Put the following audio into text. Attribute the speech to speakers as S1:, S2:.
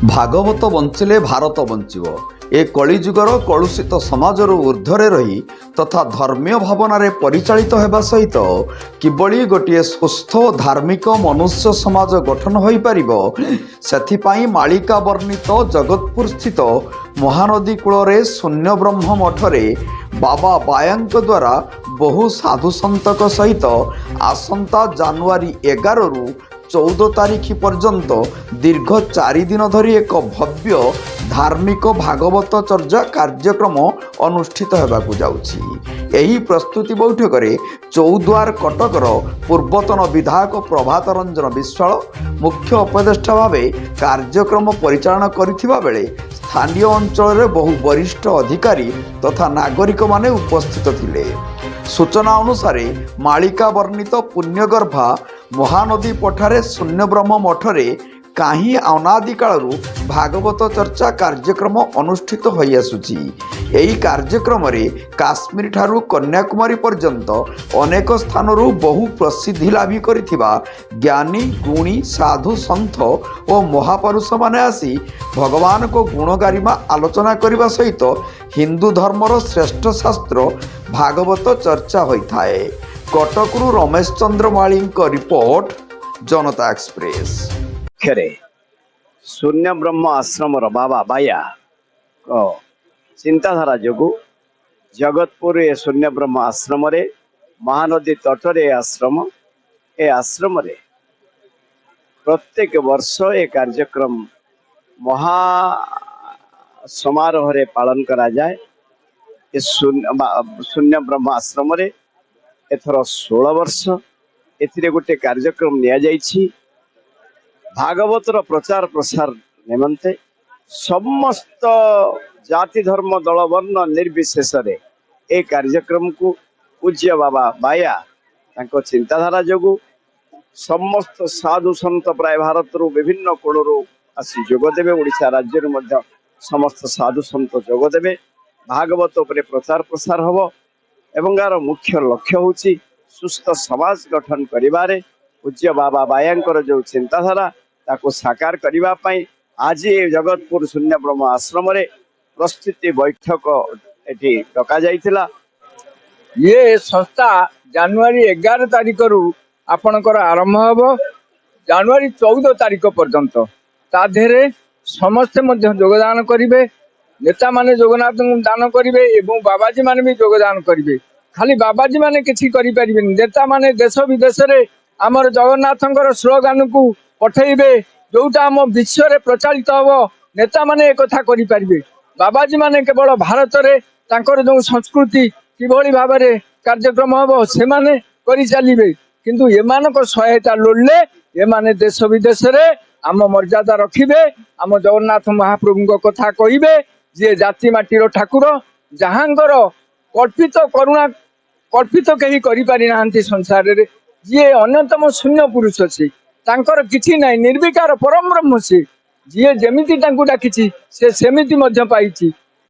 S1: ଭାଗବତ ବଞ୍ଚିଲେ ଭାରତ ବଞ୍ଚିବ। ଏ କଳିଯୁଗର କଳୁଷିତ ସମାଜରୁ ଊର୍ଦ୍ଧ୍ୱରେ ରହି ତଥା ଧର୍ମୀୟ ଭାବନାରେ ପରିଚାଳିତ ହେବା ସହିତ କିଭଳି ଗୋଟିଏ ସୁସ୍ଥ ଓ ଧାର୍ମିକ ମନୁଷ୍ୟ ସମାଜ ଗଠନ ହୋଇପାରିବ, ସେଥିପାଇଁ ମାଳିକା ବର୍ଣ୍ଣିତ ଜଗତପୁର ସ୍ଥିତ ମହାନଦୀ କୂଳରେ ଶୂନ୍ୟବ୍ରହ୍ମ ମଠରେ ବାବା ବାୟାଙ୍କ ଦ୍ୱାରା ବହୁ ସାଧୁସନ୍ତଙ୍କ ସହିତ ଆସନ୍ତା ଜାନୁଆରୀ 11ରୁ 14 ତାରିଖ ପର୍ଯ୍ୟନ୍ତ ଦୀର୍ଘ 4 ଦିନ ଧରି ଏକ ଭବ୍ୟ ଧାର୍ମିକ ଭାଗବତ ଚର୍ଚ୍ଚା କାର୍ଯ୍ୟକ୍ରମ ଅନୁଷ୍ଠିତ ହେବାକୁ ଯାଉଛି। ଏହି ପ୍ରସ୍ତୁତି ବୈଠକରେ ଚୌଦ୍ୱାର କଟକର ପୂର୍ବତନ ବିଧାୟକ ପ୍ରଭାତ ରଞ୍ଜନ ବିଶ୍ୱାଳ ମୁଖ୍ୟ ଉପଦେଷ୍ଟା ଭାବେ କାର୍ଯ୍ୟକ୍ରମ ପରିଚାଳନା କରିଥିବା ବେଳେ ସ୍ଥାନୀୟ ଅଞ୍ଚଳରେ ବହୁ ବରିଷ୍ଠ ଅଧିକାରୀ ତଥା ନାଗରିକମାନେ ଉପସ୍ଥିତ ଥିଲେ। ସୂଚନା ଅନୁସାରେ ମାଳିକା ବର୍ଣ୍ଣିତ ପୁଣ୍ୟଗର୍ଭା ମହାନଦୀ ପଠାରେ ଶୂନ୍ୟବ୍ରହ୍ମ ମଠରେ କାହିଁ ଅନାଦି କାଳରୁ ଭାଗବତ ଚର୍ଚ୍ଚା କାର୍ଯ୍ୟକ୍ରମ ଅନୁଷ୍ଠିତ ହୋଇଆସୁଛି। ଏହି କାର୍ଯ୍ୟକ୍ରମରେ କାଶ୍ମୀର ଠାରୁ କନ୍ୟାକୁମାରୀ ପର୍ଯ୍ୟନ୍ତ ଅନେକ ସ୍ଥାନରୁ ବହୁ ପ୍ରସିଦ୍ଧି ଲାଭ କରିଥିବା ଜ୍ଞାନୀ ଗୁଣୀ ସାଧୁ ସନ୍ଥ ଓ ମହାପୁରୁଷମାନେ ଆସି ଭଗବାନଙ୍କ ଗୁଣଗାରିମା ଆଲୋଚନା କରିବା ସହିତ ହିନ୍ଦୁ ଧର୍ମର ଶ୍ରେଷ୍ଠ ଶାସ୍ତ୍ର ଭାଗବତ ଚର୍ଚ୍ଚା ହୋଇଥାଏ। କଟକରୁ ରମେଶ ଚନ୍ଦ୍ର ମାଳିଙ୍କ ରିପୋର୍ଟ, जनता एक्सप्रेस।
S2: शून्य ब्रह्म आश्रम बाबा बाया चिंताधारा जो जगतपुर ए शून्य ब्रह्म आश्रम रे महानदी तटरे आश्रम ए आश्रम रे प्रत्येक वर्ष ए कार्यक्रम महा समारोह रे पालन करा जाए। शून्य ब्रह्म आश्रम रे एथर 16 वर्ष एथिरे गोटे कार्यक्रम निया जाइछि। भागवतर प्रचार प्रसार निमंते समस्त जाति धर्म दल वर्ण निर्विशेष रे ए कार्यक्रम को पूज्य बाबा बाया तांको चिंताधारा जोगु समस्त साधु संत प्राय भारत रु विभिन्न कोणरू आसी जोग देबे। ओडिशा राज्य रु मध्य समस्त साधु संत जोग देबे। भागवत उपरे प्रचार प्रसार हबो एवं यार मुख्य लक्ष्य होछि सुस्थ समाज गठन करिबारे पूज्य बाबा बायांकर जो चिंताधारा ताको साकार करिबा पई आज जगतपुर शून्य ब्रह्म आश्रम रे प्रस्तुति बैठक एठी डका जाइथिला।
S3: ये संस्था जनवरी 11 तारिख रु आपणकर आरंभ हबो जनवरी 14 तारिख पर्यंत ता धेरे समस्त मध्य योगदान करिवे। नेता माने योगदान करिवे एवं बाबाजी माने भी योगदान करिवे। खाली बाबाजी माने किछि करि परिबेनि, नेता माने देश विदेश रे हमर जगन्नाथंकर स्लोगान को पठेइबे जोटा हम विश्व रे प्रचारित हबो। नेता माने एक कथा करि परिबे। बाबाजी माने केवल भारत रे तांकर जो संस्कृति किभଳି भाबरे कार्यक्रम हबो से माने करि चलिबे, किंतु एमानक सहायता लोडले एमाने देश विदेश रे आम मर्यादा रखिबे। आम जगन्नाथ महाप्रभु कथा कहिबे जे जाति माटीर ठाकुर जहांगर कल्पित करुणा कल्पित कहीं करि पारि नाहंती संसार रे जे अन्यतम शून्य पुरुष से तांकर किछि नाही निर्विकार परम ब्रह्म से जे जेमिति तांकु डाकिछि से सेमिति मध्य पाइछि।